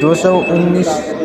219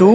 2